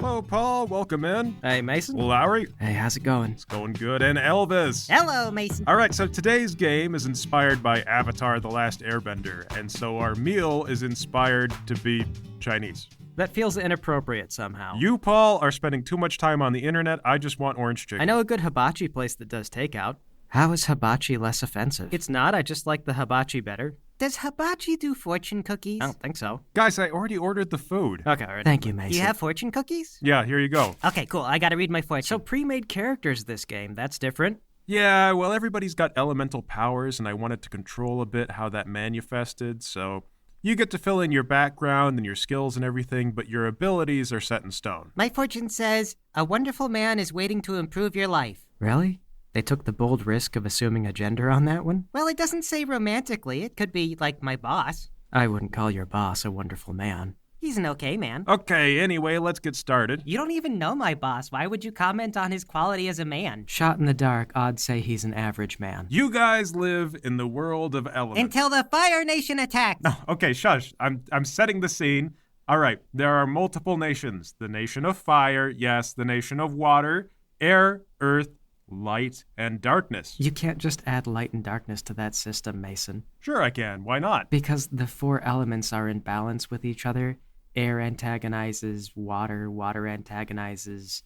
Hello, Paul. Welcome in. Hey, Mason. Lowry. Hey, how's it going? It's going good. And Elvis. Hello, Mason. All right, so today's game is inspired by Avatar: The Last Airbender, and so our meal is inspired to be Chinese. That feels inappropriate somehow. You, Paul, are spending too much time on the internet. I just want orange chicken. I know a good hibachi place that does takeout. How is hibachi less offensive? It's not. I just like the hibachi better. Does hibachi do fortune cookies? I don't think so. Guys, I already ordered the food. Okay, all right. Thank you, Mason. Do you have fortune cookies? Yeah, here you go. Okay, cool. I gotta read my fortune. So pre-made characters this game, that's different. Yeah, well, everybody's got elemental powers, and I wanted to control a bit how that manifested, so you get to fill in your background and your skills and everything, but your abilities are set in stone. My fortune says, a wonderful man is waiting to improve your life. Really? They took the bold risk of assuming a gender on that one? Well, it doesn't say romantically. It could be, like, my boss. I wouldn't call your boss a wonderful man. He's an okay man. Okay, anyway, let's get started. You don't even know my boss. Why would you comment on his quality as a man? Shot in the dark, I'd say he's an average man. You guys live in the world of elements. Until the Fire Nation attacks. No, okay, shush. I'm setting the scene. All right, there are multiple nations. The nation of fire, yes, the nation of water, air, earth, light, and darkness. You can't just add light and darkness to that system, Mason. Sure I can. Why not? Because the four elements are in balance with each other. Air antagonizes water, water antagonizes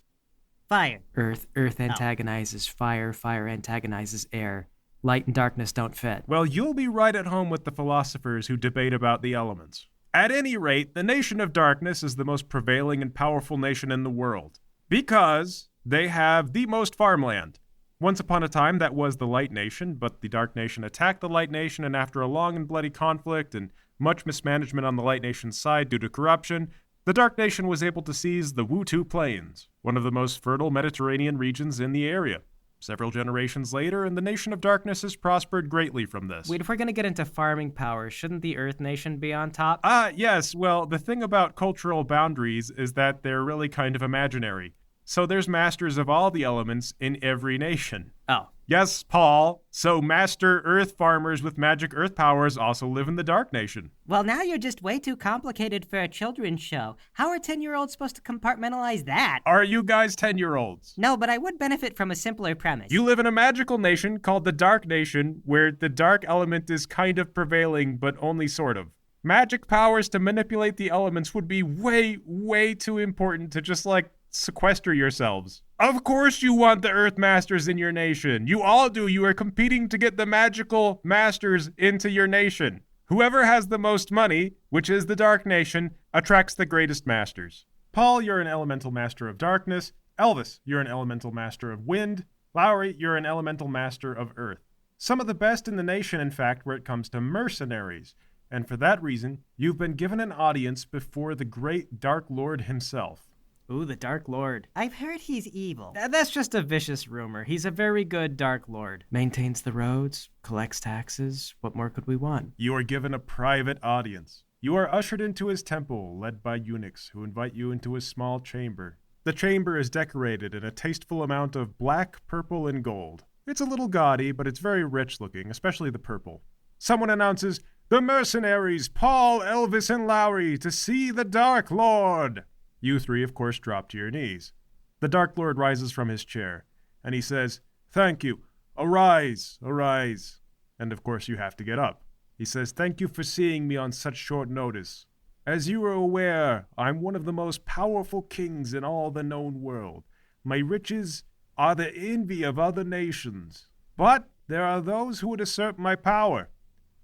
Fire. earth, earth antagonizes fire, fire antagonizes air. Light and darkness don't fit. Well, you'll be right at home with the philosophers who debate about the elements. At any rate, the nation of darkness is the most prevailing and powerful nation in the world. Because they have the most farmland. Once upon a time, that was the Light Nation, but the Dark Nation attacked the Light Nation, and after a long and bloody conflict and much mismanagement on the Light Nation's side due to corruption, the Dark Nation was able to seize the Wutu Plains, one of the most fertile Mediterranean regions in the area. Several generations later, and the Nation of Darkness has prospered greatly from this. Wait, if we're going to get into farming power, shouldn't the Earth Nation be on top? Yes. Well, the thing about cultural boundaries is that they're really kind of imaginary. So there's masters of all the elements in every nation. Oh. Yes, Paul. So master earth farmers with magic earth powers also live in the Dark Nation. Well, now you're just way too complicated for a children's show. How are 10-year-olds supposed to compartmentalize that? Are you guys 10-year-olds? No, but I would benefit from a simpler premise. You live in a magical nation called the Dark Nation, where the dark element is kind of prevailing, but only sort of. Magic powers to manipulate the elements would be way, way too important to just, sequester yourselves. Of course you want the Earth Masters in your nation. You all do. You are competing to get the magical masters into your nation. Whoever has the most money, which is the Dark Nation, attracts the greatest masters. Paul, you're an elemental master of darkness. Elvis, you're an elemental master of wind. Lowry, you're an elemental master of earth. Some of the best in the nation, in fact, where it comes to mercenaries. And for that reason, you've been given an audience before the great Dark Lord himself. Ooh, the Dark Lord. I've heard he's evil. That's just a vicious rumor. He's a very good Dark Lord. Maintains the roads, collects taxes. What more could we want? You are given a private audience. You are ushered into his temple, led by eunuchs who invite you into his small chamber. The chamber is decorated in a tasteful amount of black, purple, and gold. It's a little gaudy, but it's very rich looking, especially the purple. Someone announces, "The mercenaries, Paul, Elvis, and Lowry, to see the Dark Lord." You three, of course, drop to your knees. The Dark Lord rises from his chair, and he says, "Thank you. Arise, arise." And of course you have to get up. He says, "Thank you for seeing me on such short notice. As you are aware, I'm one of the most powerful kings in all the known world. My riches are the envy of other nations. But there are those who would usurp my power.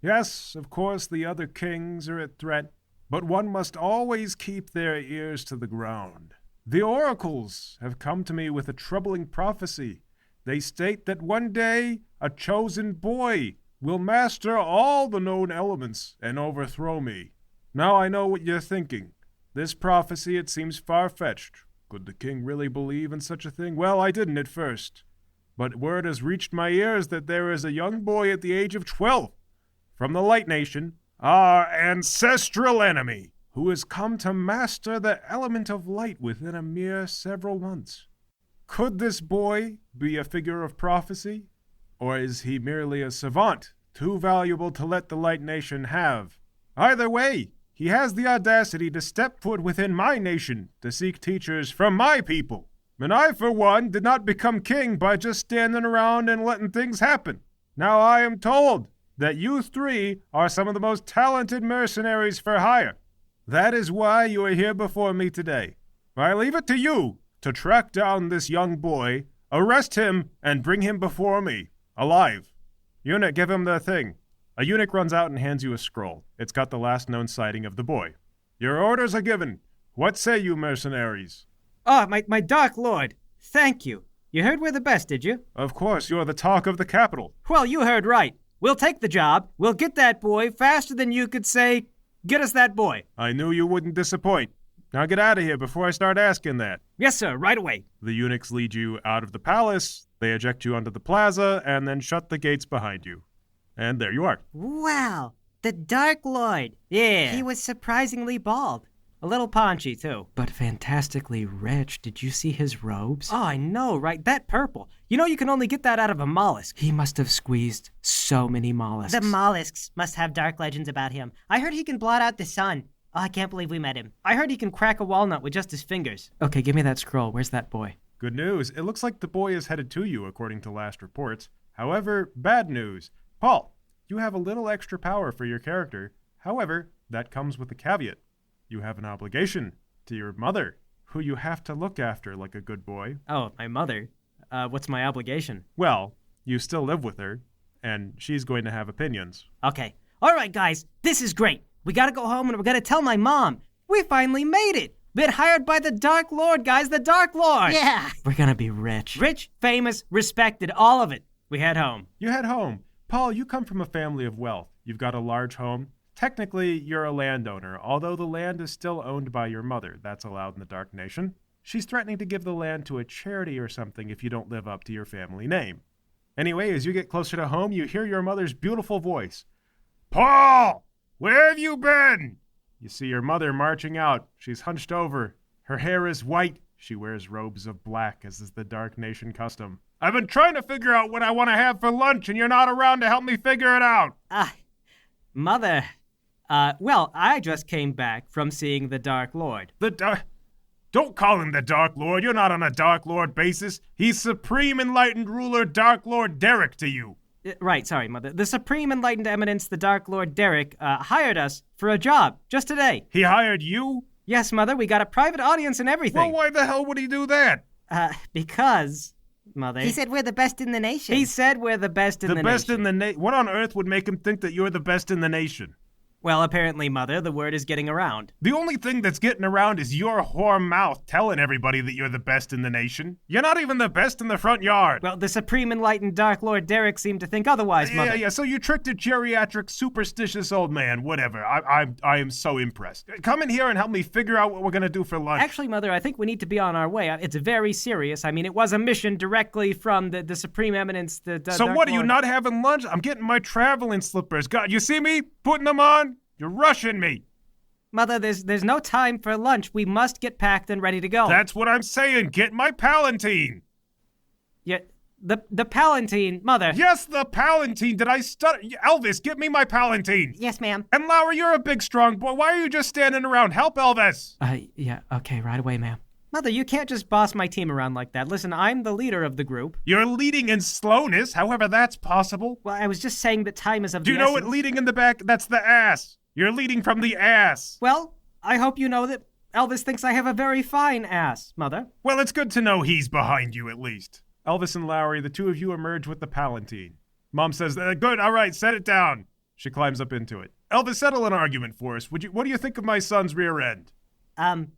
Yes, of course, the other kings are a threat, but one must always keep their ears to the ground. The oracles have come to me with a troubling prophecy. They state that one day a chosen boy will master all the known elements and overthrow me. Now I know what you're thinking. This prophecy, it seems far-fetched. Could the king really believe in such a thing? Well, I didn't at first. But word has reached my ears that there is a young boy at the age of 12 from the Light Nation, our ancestral enemy, who has come to master the element of light within a mere several months. Could this boy be a figure of prophecy? Or is he merely a savant, too valuable to let the Light Nation have? Either way, He has the audacity to step foot within my nation to seek teachers from my people. And I, for one, did not become king by just standing around and letting things happen. Now I am told that you three are some of the most talented mercenaries for hire. That is why you are here before me today. I leave it to you to track down this young boy, arrest him, and bring him before me, alive. Eunuch, give him the thing. A eunuch runs out and hands you a scroll. It's got the last known sighting of the boy. Your orders are given. What say you, mercenaries? Oh, my Dark Lord. Thank you. You heard we're the best, did you? Of course, you're the talk of the capital. Well, you heard right. We'll take the job. We'll get that boy faster than you could say, get us that boy. I knew you wouldn't disappoint. Now get out of here before I start asking that. Yes, sir, right away. The eunuchs lead you out of the palace, they eject you onto the plaza, and then shut the gates behind you. And there you are. Wow, the Dark Lord. Yeah. He was surprisingly bald. A little paunchy, too. But fantastically rich. Did you see his robes? Oh, I know, right? That purple. You know you can only get that out of a mollusk. He must have squeezed so many mollusks. The mollusks must have dark legends about him. I heard he can blot out the sun. Oh, I can't believe we met him. I heard he can crack a walnut with just his fingers. Okay, give me that scroll. Where's that boy? Good news. It looks like the boy is headed to you, according to last reports. However, bad news. Paul, you have a little extra power for your character. However, that comes with a caveat. You have an obligation to your mother, who you have to look after like a good boy. Oh, my mother. What's my obligation? Well, you still live with her, and she's going to have opinions. Okay. All right, guys. This is great. We gotta go home and we're gonna tell my mom. We finally made it. Been hired by the Dark Lord, guys. The Dark Lord. Yeah. We're gonna be rich. Rich, famous, respected, all of it. We head home. You head home. Paul, you come from a family of wealth. You've got a large home. Technically, you're a landowner, although the land is still owned by your mother. That's allowed in the Dark Nation. She's threatening to give the land to a charity or something if you don't live up to your family name. Anyway, as you get closer to home, you hear your mother's beautiful voice. Paul! Where have you been? You see your mother marching out. She's hunched over. Her hair is white. She wears robes of black, as is the Dark Nation custom. I've been trying to figure out what I want to have for lunch, and you're not around to help me figure it out. Mother. Well, I just came back from seeing the Dark Lord. Don't call him the Dark Lord. You're not on a Dark Lord basis. He's Supreme Enlightened Ruler Dark Lord Derek to you. Right, sorry, Mother. The Supreme Enlightened Eminence, the Dark Lord Derek, hired us for a job just today. He hired you? Yes, Mother, we got a private audience and everything. Well, why the hell would he do that? Because, Mother... He said we're the best in the nation. He said we're the best in the nation. The best in the nation? What on earth would make him think that you're the best in the nation? Well, apparently, Mother, the word is getting around. The only thing that's getting around is your whore mouth telling everybody that you're the best in the nation. You're not even the best in the front yard. Well, the Supreme Enlightened Dark Lord Derek seemed to think otherwise, Mother. Yeah, so you tricked a geriatric, superstitious old man, whatever. I am so impressed. Come in here and help me figure out what we're gonna do for lunch. Actually, Mother, I think we need to be on our way. It's very serious. I mean, it was a mission directly from the Supreme Eminence, the So Dark what, are Lord. you not having lunch? I'm getting my traveling slippers. God, you see me putting them on? You're rushing me. Mother, there's no time for lunch. We must get packed and ready to go. That's what I'm saying. Get my Palatine. Yeah, the Palatine, Mother. Yes, the Palatine. Did I stutter? Elvis, give me my Palatine. Yes, ma'am. And Lowry, you're a big, strong boy. Why are you just standing around? Help Elvis. Yeah, okay, right away, ma'am. Mother, you can't just boss my team around like that. Listen, I'm the leader of the group. You're leading in slowness, however that's possible. Well, I was just saying that time is of Do the you know what essence. leading in the back? That's the ass. You're leading from the ass. Well, I hope you know that Elvis thinks I have a very fine ass, Mother. Well, it's good to know he's behind you at least. Elvis and Lowry, the two of you emerge with the Palatine. Mom says, good, all right, set it down. She climbs up into it. Elvis, settle an argument for us. What do you think of my son's rear end?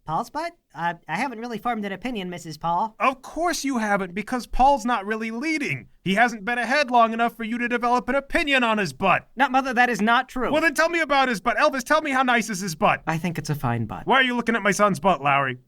Paul's butt? I haven't really formed an opinion, Mrs. Paul. Of course you haven't, because Paul's not really leading. He hasn't been ahead long enough for you to develop an opinion on his butt. No, Mother, that is not true. Well, then tell me about his butt. Elvis, tell me how nice is his butt. I think it's a fine butt. Why are you looking at my son's butt, Lowry?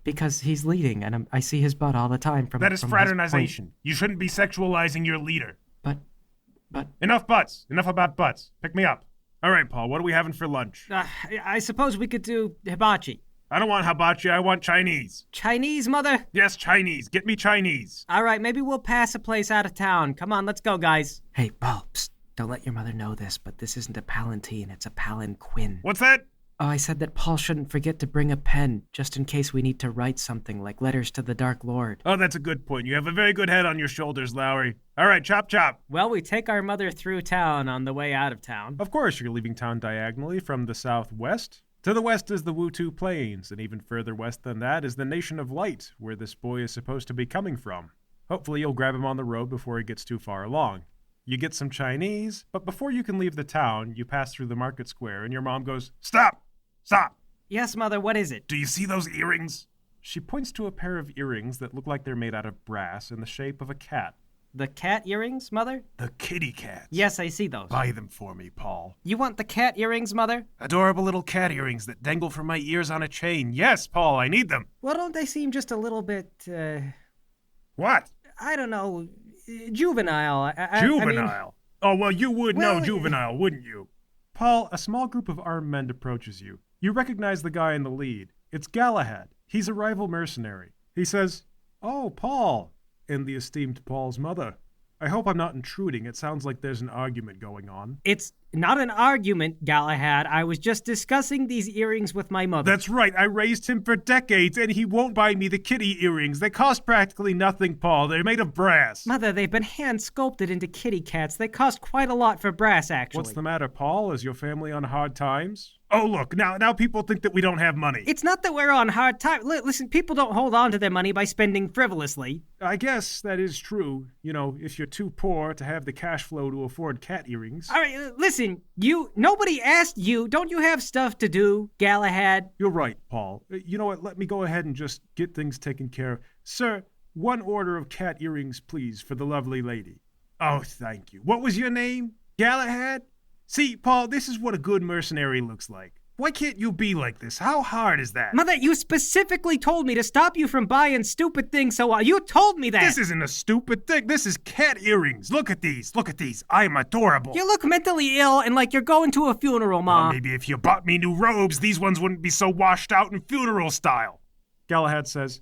Because he's leading, and I see his butt all the time from That is from his fraternization. point. You shouldn't be sexualizing your leader. But Enough butts. Enough about butts. Pick me up. All right, Paul, what are we having for lunch? I suppose we could do hibachi. I don't want hibachi, I want Chinese. Chinese, Mother? Yes, Chinese. Get me Chinese. All right, maybe we'll pass a place out of town. Come on, let's go, guys. hey, Paul, psst, don't let your mother know this, but this isn't a Palatine, it's a palanquin. What's that? Oh, I said that Paul shouldn't forget to bring a pen, just in case we need to write something like letters to the Dark Lord. Oh, that's a good point. You have a very good head on your shoulders, Lowry. All right, chop chop. Well, we take our mother through town on the way out of town. Of course, you're leaving town diagonally from the southwest. To the west is the Wutu Plains, and even further west than that is the Nation of Light, where this boy is supposed to be coming from. Hopefully you'll grab him on the road before he gets too far along. You get some Chinese, but before you can leave the town, you pass through the market square, and your mom goes, "Stop! Stop! Yes, Mother, what is it? Do you see those earrings?" She points to a pair of earrings that look like they're made out of brass in the shape of a cat. The cat earrings, Mother? The kitty cats. Yes, I see those. Buy them for me, Paul. You want the cat earrings, Mother? Adorable little cat earrings that dangle from my ears on a chain. Yes, Paul, I need them. Well, don't they seem just a little bit, What? I don't know, juvenile? Juvenile? Oh, well, you would Well, know juvenile, wouldn't you? Paul, a small group of armed men approaches you. You recognize the guy in the lead. It's Galahad. He's a rival mercenary. He says, "Oh, Paul," and the esteemed Paul's mother. "I hope I'm not intruding. It sounds like there's an argument going on." It's not an argument, Galahad. I was just discussing these earrings with my mother. That's right. I raised him for decades, and he won't buy me the kitty earrings. They cost practically nothing, Paul. They're made of brass. Mother, they've been hand-sculpted into kitty cats. They cost quite a lot for brass, actually. What's the matter, Paul? Is your family on hard times? Oh, look, now people think that we don't have money. It's not that we're on hard time. Listen, people don't hold on to their money by spending frivolously. I guess that is true. You know, if you're too poor to have the cash flow to afford cat earrings. All right, listen, nobody asked you. Don't you have stuff to do, Galahad? You're right, Paul. You know what? Let me go ahead and just get things taken care of. Sir, 1 order of cat earrings, please, for the lovely lady. Oh, thank you. What was your name? Galahad? See, Paul, this is what a good mercenary looks like. Why can't you be like this? How hard is that? Mother, you specifically told me to stop you from buying stupid things, so you told me that. This isn't a stupid thing. This is cat earrings. Look at these. Look at these. I am adorable. You look mentally ill and like you're going to a funeral, Mom. Well, maybe if you bought me new robes, these ones wouldn't be so washed out in funeral style. Galahad says,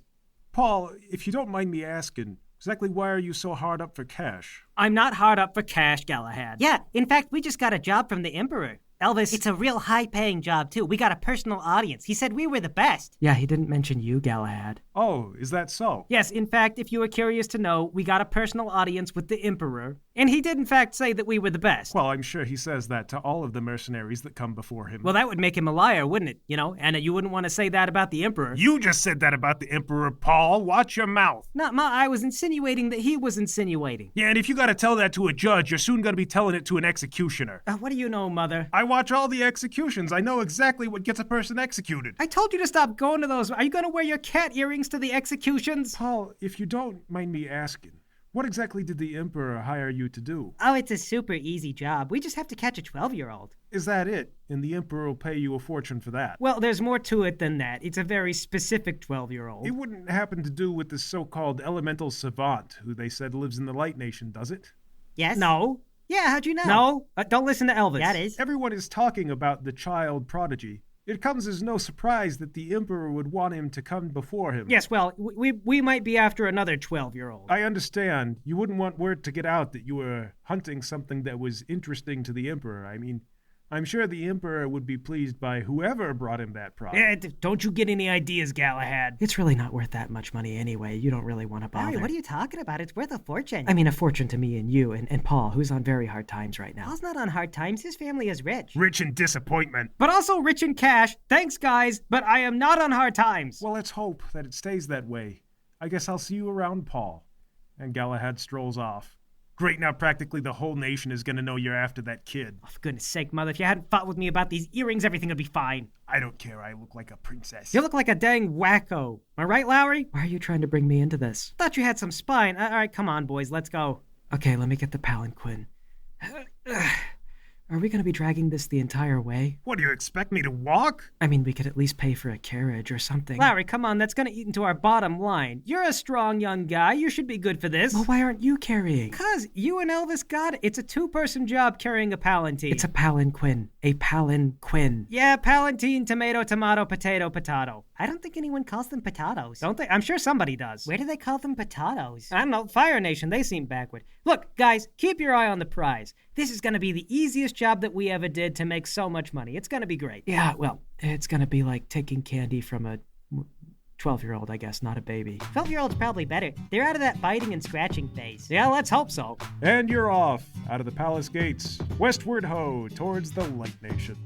"Paul, if you don't mind me asking, exactly why are you so hard up for cash?" I'm not hard up for cash, Galahad. Yeah, in fact, we just got a job from the Emperor. Elvis, It's a real high-paying job, too. We got a personal audience. He said we were the best. Yeah, he didn't mention you, Galahad. Oh, is that so? yes, in fact, if you were curious to know, we got a personal audience with the Emperor, and he did in fact say that we were the best. Well, I'm sure he says that to all of the mercenaries that come before him. Well, that would make him a liar, wouldn't it? You know, and you wouldn't want to say that about the Emperor. You just said that about the Emperor, Paul. Watch your mouth. Not Ma, I was insinuating that he was insinuating. Yeah, and if you gotta tell that to a judge, you're soon gonna be telling it to an executioner. What do you know, Mother? I watch all the executions. I know exactly what gets a person executed. I told you to stop going to those. Are you going to wear your cat earrings to the executions? Paul, if you don't mind me asking, what exactly did the Emperor hire you to do? Oh, it's a super easy job. We just have to catch a 12-year-old. Is that it? And the Emperor will pay you a fortune for that? Well, there's more to it than that. It's a very specific 12-year-old. It wouldn't happen to do with this so-called elemental savant who they said lives in the Light Nation, does it? Yes? No. Yeah, how'd you know? No. Don't listen to Elvis. That is. Everyone is talking about the child prodigy. It comes as no surprise that the Emperor would want him to come before him. Yes, well, we might be after another 12-year-old. I understand. You wouldn't want word to get out that you were hunting something that was interesting to the Emperor. I mean, I'm sure the Emperor would be pleased by whoever brought him that product. Don't you get any ideas, Galahad? It's really not worth that much money anyway. You don't really want to bother. Larry, what are you talking about? It's worth a fortune. I mean, a fortune to me and you and Paul, who's on very hard times right now. Paul's not on hard times. His family is rich. Rich in disappointment. But also rich in cash. Thanks, guys, but I am not on hard times. Well, let's hope that it stays that way. I guess I'll see you around, Paul. And Galahad strolls off. Great, now practically the whole nation is going to know you're after that kid. Oh, for goodness sake, Mother, if you hadn't fought with me about these earrings, everything would be fine. I don't care. I look like a princess. You look like a dang wacko. Am I right, Lowry? Why are you trying to bring me into this? Thought you had some spine. All right, come on, boys, let's go. Okay, let me get the palanquin. Are we going to be dragging this the entire way? What, do you expect me to walk? I mean, we could at least pay for a carriage or something. Larry, come on, that's gonna eat into our bottom line. You're a strong young guy. You should be good for this. Well, why aren't you carrying? Because you and Elvis got it. It's a 2-person job carrying a palanquin. It's a palanquin. A palanquin. Yeah, palanquin, tomato, potato. I don't think anyone calls them potatoes. Don't they? I'm sure somebody does. Where do they call them potatoes? I don't know. Fire Nation, they seem backward. Look, guys, keep your eye on the prize. This is gonna be the easiest job that we ever did to make so much money. It's gonna be great. Yeah, well, it's gonna be like taking candy from a 12-year-old, I guess, not a baby. 12-year-old's probably better. They're out of that biting and scratching phase. Yeah, let's hope so. And you're off, out of the palace gates, westward ho, towards the Light Nation.